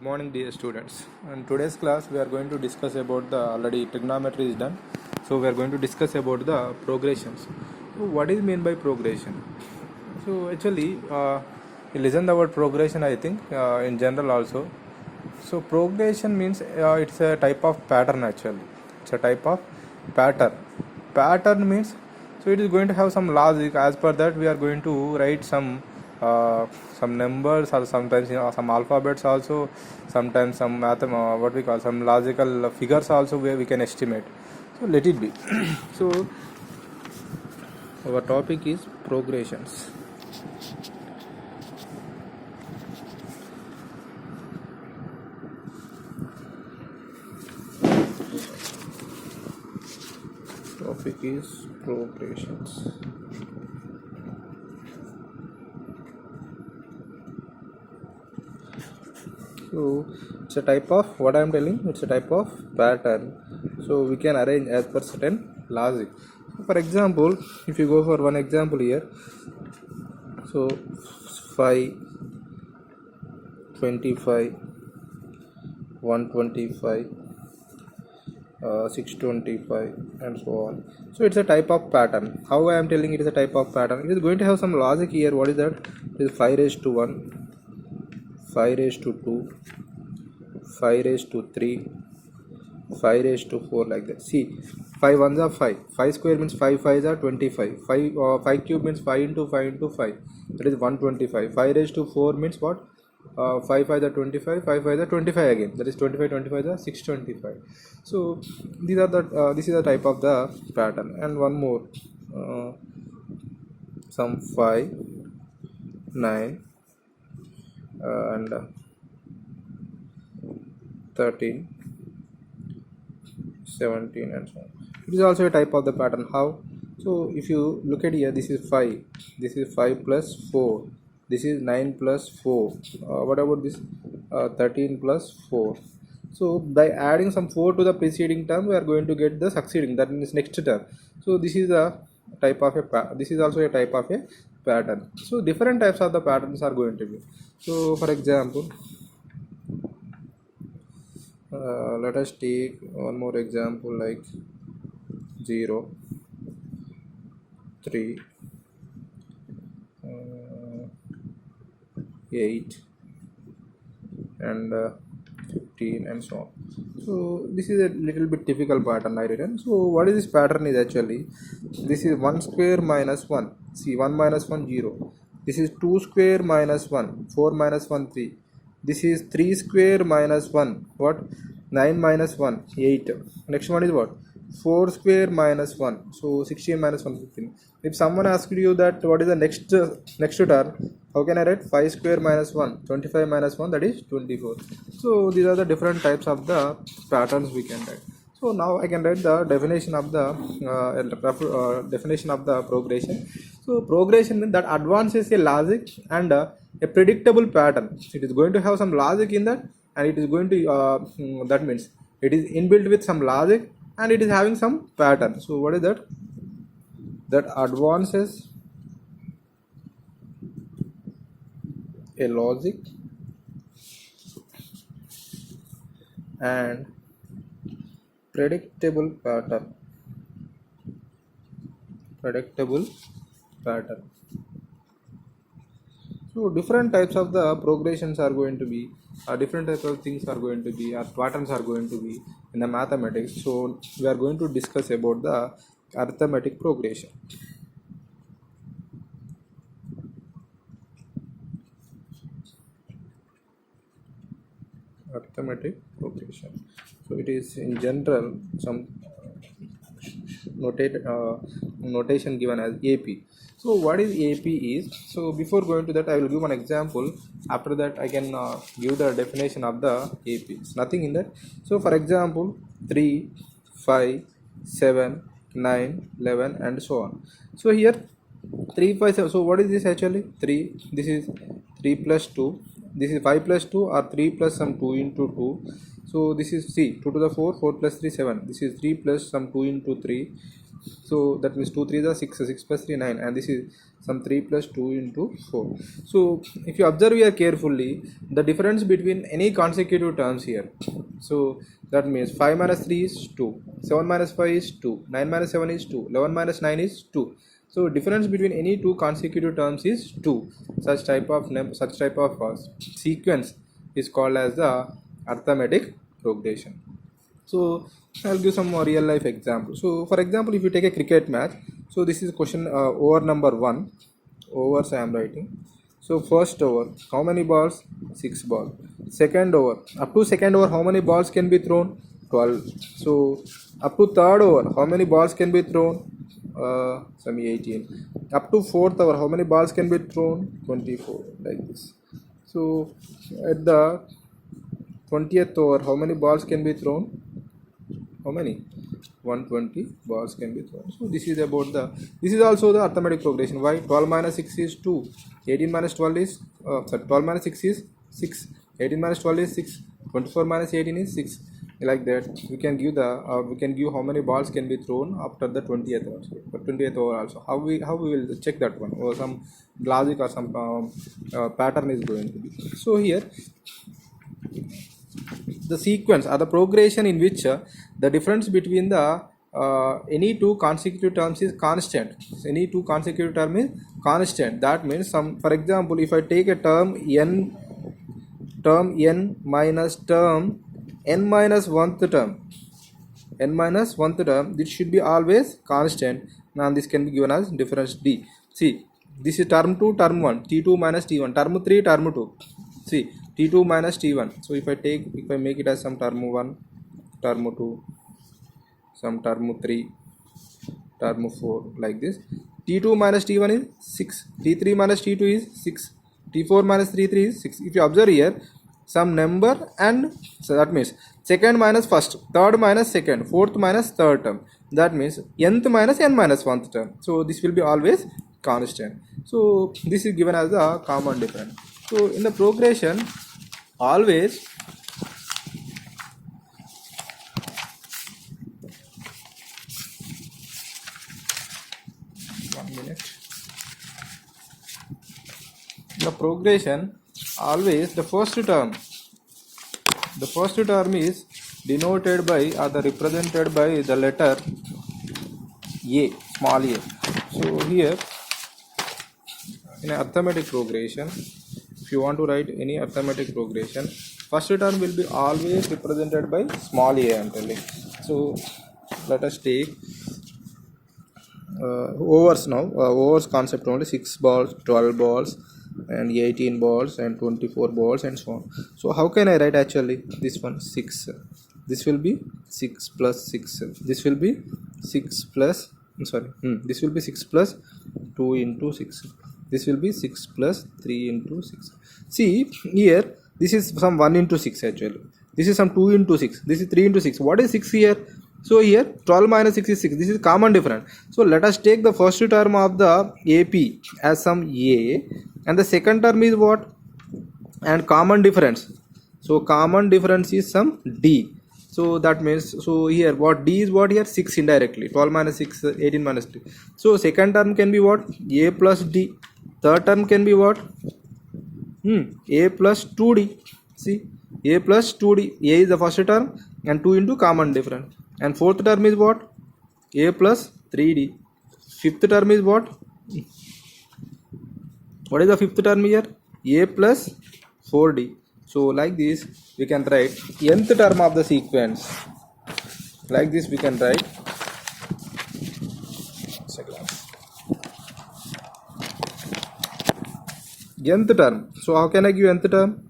Morning, dear students. In today's class, we are going to discuss about the already trigonometry is done. So we are going to discuss about the progressions. So what is mean by progression? So actually, you listen the word progression. I think in general also. So progression means it's a type of pattern actually. It's a type of pattern. Pattern means so it is going to have some logic. As per that, we are going to write some numbers or sometimes some alphabets also, sometimes some what we call some logical figures also where we can estimate. So let it be. So our topic is progressions. Topic is progressions. So it's a type of what I am telling. It's a type of pattern. So we can arrange as per certain logic. So for example, if you go for one example here, so 5, 25, 125, 625, and so on. So it's a type of pattern. How I am telling it is a type of pattern. It is going to have some logic here. What is that? It is 5 raised to 1, 5 raised to 2, 5 raised to 3, 5 raised to 4, like that. See, 5 ones are 5. 5 square means 5 5s are 25. 5 cube means 5 into 5 into 5. That is 125. 5 raised to 4 means what? 5 5s are 25. 5 5s are 25 again. That is 25 25 are 625. So these are the this is the type of the pattern. And one more, some 5, 9, and 13, 17, and so on. It is also a type of the pattern. How? So if you look at here, this is 5, this is 5 plus 4, this is 9 plus 4, what about this 13 plus 4. So by adding some 4 to the preceding term, we are going to get the succeeding, that means next term. So this is a type of a this is also a type of a pattern. So different types of the patterns are going to be. So for example, let us take one more example like 0, 3, 8, and 15, and so on. So this is a little bit difficult pattern I written. So what is this pattern is actually, this is 1 square minus 1. See, 1 minus 1 0. This is 2 square minus 1, 4 minus 1 3. This is 3 square minus 1, what? 9 minus 1 8. Next one is what? 4 square minus 1, so 16 minus 1 15. If someone asked you that what is the next term, how can I write? 5 square minus 1, 25 minus 1, that is 24. So these are the different types of the patterns we can write. So now I can write the definition of the progression. So progression means that advances a logic and a predictable pattern. It is going to have some logic in that, and it is going to that means it is inbuilt with some logic and it is having some pattern. So what is that? That advances a logic and predictable pattern. So different types of the progressions are going to be, different types of things are going to be, or patterns are going to be in the mathematics. So we are going to discuss about the arithmetic progression. Arithmetic progression. So it is in general some notation given as AP. So what is AP is, so before going to that I will give one example. After that I can give the definition of the AP. It's nothing in that. So for example, 3, 5, 7, 9, 11, and so on. So here 3 5 7. So what is this actually? 3, this is 3 plus 2, this is 5 plus 2 or 3 plus some 2 into 2. So this is, see, 2 to the 4, 4 plus 3 7. This is 3 plus some 2 into 3. So that means 2 3s are 6, 6 plus 3 9, and this is some 3 plus 2 into 4. So if you observe here carefully, the difference between any consecutive terms here, so that means 5 minus 3 is 2, 7 minus 5 is 2, 9 minus 7 is 2, 11 minus 9 is 2. So difference between any two consecutive terms is 2. Such type of sequence is called as the arithmetic progression. So I'll give some more real life example. So for example, if you take a cricket match, so this is question over number 1, overs I am writing. So first over, how many balls? 6 balls. Second over, up to second over, how many balls can be thrown? 12. So up to third over, how many balls can be thrown? Some 18. Up to fourth over, how many balls can be thrown? 24, like this. So at the 20th over, how many balls can be thrown? How many? 120 balls can be thrown. So this is about this is also the arithmetic progression. Why? 12 minus 6 is 2. 18 minus 12 is 12 minus 6 is 6. 18 minus 12 is 6. 24 minus 18 is 6. Like that, we can give how many balls can be thrown after the 20th over. 20th over also. How we will check that one, or some logic or some pattern is going to be. So here the sequence or the progression in which the difference between the any two consecutive terms is constant. Any two consecutive term is constant. That means for example, if I take a term n minus term n minus 1th term, this should be always constant. Now this can be given as difference d. See, this is term 2, term 1, t2 minus t1, term 3, term 2. See, t2 minus t1. So if I make it as some term 1, term 2, some term 3, term 4, like this. t2 minus t1 is 6, t3 minus t2 is 6, t4 minus t3 is 6. If you observe here, some number, and so that means second minus first, third minus second, fourth minus third term. That means nth minus n minus 1th term. So this will be always constant. So this is given as the common difference. So in the progression, always the progression, always the first term is denoted by or the represented by the letter a, small a. So here in arithmetic progression, if you want to write any arithmetic progression, first term will be always represented by small a, I am telling. So let us take overs now. Overs concept only: 6 balls, 12 balls, and 18 balls, and 24 balls, and so on. So how can I write actually this one? 6. This will be 6 plus 6. This will be 6 plus this will be 6 plus 2 into 6. This will be 6 plus 3 into 6. See here, this is some 1 into 6 actually. This is some 2 into 6. This is 3 into 6. What is 6 here? So here 12 minus 6 is 6. This is common difference. So let us take the first term of the AP as some A, and the second term is what? And common difference. So common difference is some D. So that means, so here what D is what here? 6 indirectly. 12 minus 6, 18 minus 3. So second term can be what? A plus D. Third term can be what? A plus 2D. See, A plus 2D. A is the first term and 2 into common difference. And fourth term is what? A plus 3D. Fifth term is what? What is the fifth term here? A plus 4D. So like this we can write nth term of the sequence. Like this we can write nth term. So how can I give nth term?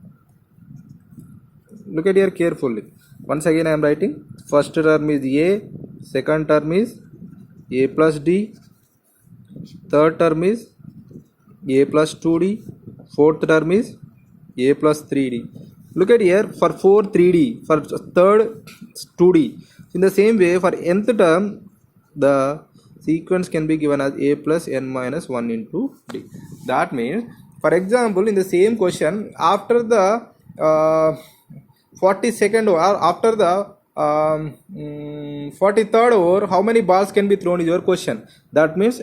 Look at here carefully. Once again I am writing. First term is A, second term is A plus D, third term is A plus 2D, fourth term is A plus 3D. Look at here, for 4 3D, for third 2D. In the same way, for nth term, the sequence can be given as A plus n minus 1 into D. That means, for example, in the same question, after the 42nd or after the 43rd over, how many balls can be thrown is your question. That means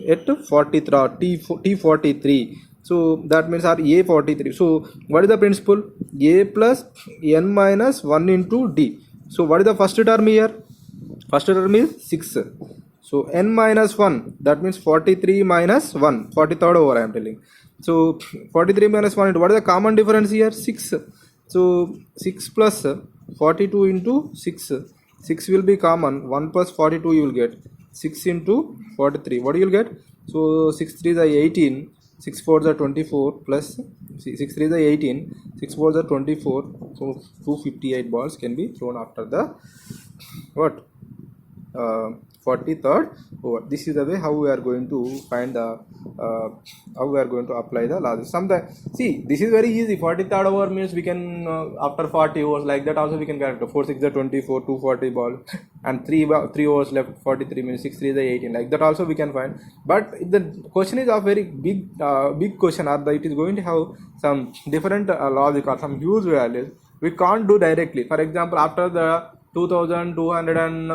at 43, T43. So that means our A 43. So what is the principle? A plus n minus 1 into D. So what is the first term here? First term is 6. So n minus 1, that means 43 minus 1, 43rd over I am telling. So 43 minus 1 into what is the common difference here? 6. So 6 plus 42 into 6. 6 will be common. 1 plus 42 you will get. 6 into 43. What you will get? So 6 3 is 18. 6 4 is 24 plus 6 3 is 18. 6 4 is 24. So 258 balls can be thrown after the what? 43rd over. This is the way how we are going to find the how we are going to apply the logic. Sometimes see, this is very easy. 43rd over means we can after 40 overs like that also we can calculate 4 6 is 24, 240 ball and 3 overs left, 43 means 6 3 is 18, like that also we can find. But if the question is a very big question, or it is going to have some different logic or some huge values, we can't do directly. For example, after the 2200 and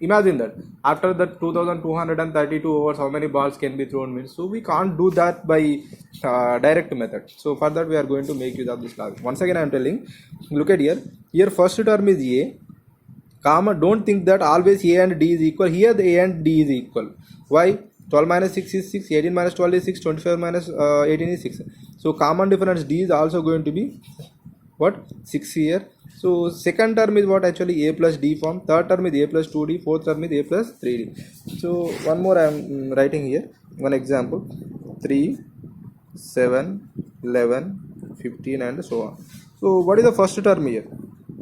imagine that after the 2232 overs how many balls can be thrown means, so we can't do that by direct method. So for that we are going to make use of this logic. Once again I am telling, look at here first term is A, comma, don't think that always A and D is equal. Here the A and D is equal. Why? 12 minus 6 is 6, 18 minus 12 is 6, 25 minus 18 is 6. So common difference D is also going to be what? 6 here. So second term is what? Actually A plus D form. Third term is A plus 2D. Fourth term is A plus 3D. So one more I am writing here. One example. 3, 7, 11, 15 and so on. So what is the first term here?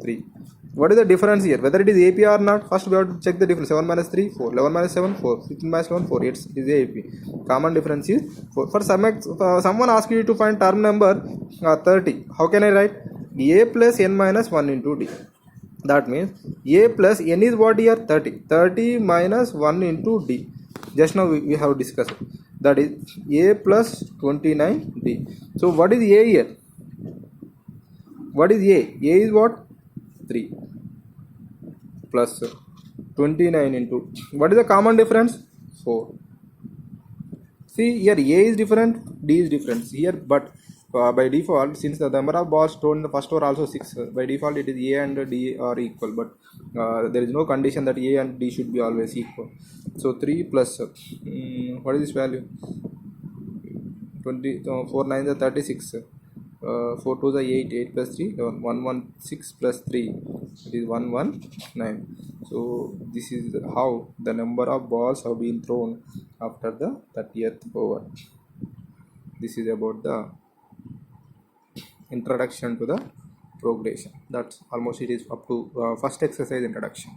3. What is the difference here? Whether it is AP or not? First we have to check the difference. 7 minus 3, 4. 11 minus 7, 4. 15 minus 7, 4. It is AP. Common difference is 4. For someone asks you to find term number 30. How can I write? A plus n minus 1 into D. That means A plus n is what here? 30. 30 minus 1 into D. Just now we have discussed it. That is A plus 29D. So what is A here? What is A? A is what? 3 plus 29 into, what is the common difference? 4. See here A is different, D is different here, but by default, since the number of balls thrown in the first over also 6, by default it is A and D are equal, but there is no condition that A and D should be always equal. So 3 plus what is this value? 4 9 is 36. 4 2 is 8, 8 plus 3, 116 plus 3, it is 119. So this is how the number of balls have been thrown after the 30th over. This is about the introduction to the progression. That's almost, it is up to first exercise introduction.